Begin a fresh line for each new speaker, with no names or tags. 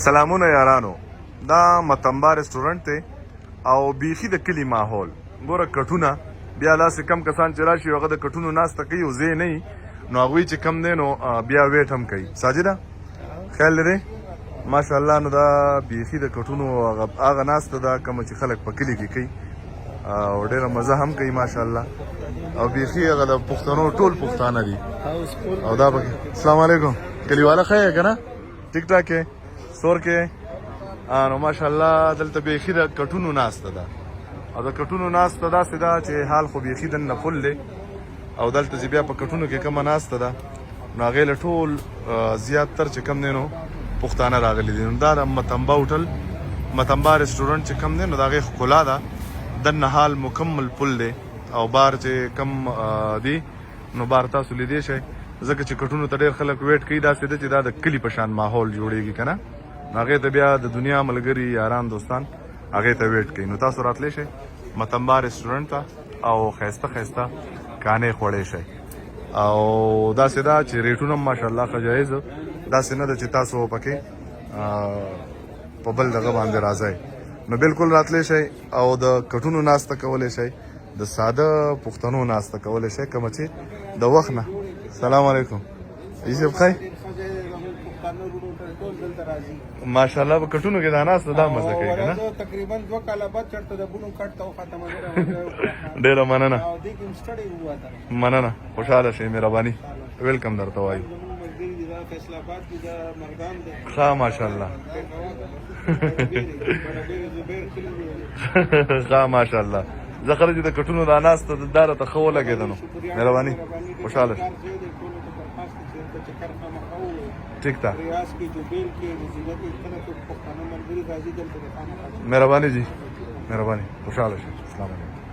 سلامونه یارانو، دا متنبا رستورانټ دی او بیخي د کلي ماحول. ګوره کټونه بیا داسې کم کسان چې راشي هغه د کټونو ناسته کوي او ځای نه وي نو هغوی چې کم دی نو بیا ویټ هم کوي. ساجده خیال لرې ماشاءالله. نو دا بیخي د کټونو هغه ناسته ده کومه چې خلک په کلي کې کوي او ډېره مزه هم کوي ماشاءالله. او بیخي هغه د پښتنو ټول پښتانه دي او دا پکې. السلام علیکم کلیواله ښه یې که نه؟ ټیک ټاک یې سور کې نو ماشاءالله. دلته بیخي د کټونو ناسته ده او د کټونو ناسته داسې ده چې حال خو بیخي دننه فل دی او دلته چې بیا په کټونو کې کومه ناسته ده نو هغې له ټول زیاتتر چې کم دی نو پښتانه راغلي دي. نو دا د متنبا هوټل متنبا رستورانټ چې کم دی نو د هغې ښکلا ده دننه حال مکمل پل دی او بار چې کم دی نو بار تاسو لیدی شئ ځکه چې کټونو ته ډېر خلک ویټ کوي. داسې ده چې دا د کلي په شان ماحول جوړیږي که نه نو هغې ته بیا د دنیا ملګري یاران دوستان هغې ته ویټ کوي. نو تاسو راتلی شئ متنبا رستورانټ ته او ښایسته ښایسته کانې خوړی شئ او داسې ده چې ریټونه هم ماشاءالله ښه جایز. داسې نه ده چې تاسو پکې په بل دغه باندې راځئ نو بالکل راتلی شئ او د کټونو ناسته کولی شئ د ساده پښتنو ناسته کولی شئ کومه چې د وخت نه. سلام علیکم یوسف خی ماشاءالله په کټونو کې دا ناسته دا مزه کوي که نه؟
تقریبا 2 کاله بعد چېرته د بونو کټ ته وختمه
ډېره مننه خوشحاله شئ مهرباني ویلکم درته وایو ښه ماشاءالله ښه ماشاءالله. زه خله چې د کټونو دا ناسته دا راته ښه ولګېده نو مهرباني خوشحاله شئ. ٹھیک تھا مهرباني جی مهرباني خوشحاله شئ. السلام علیکم.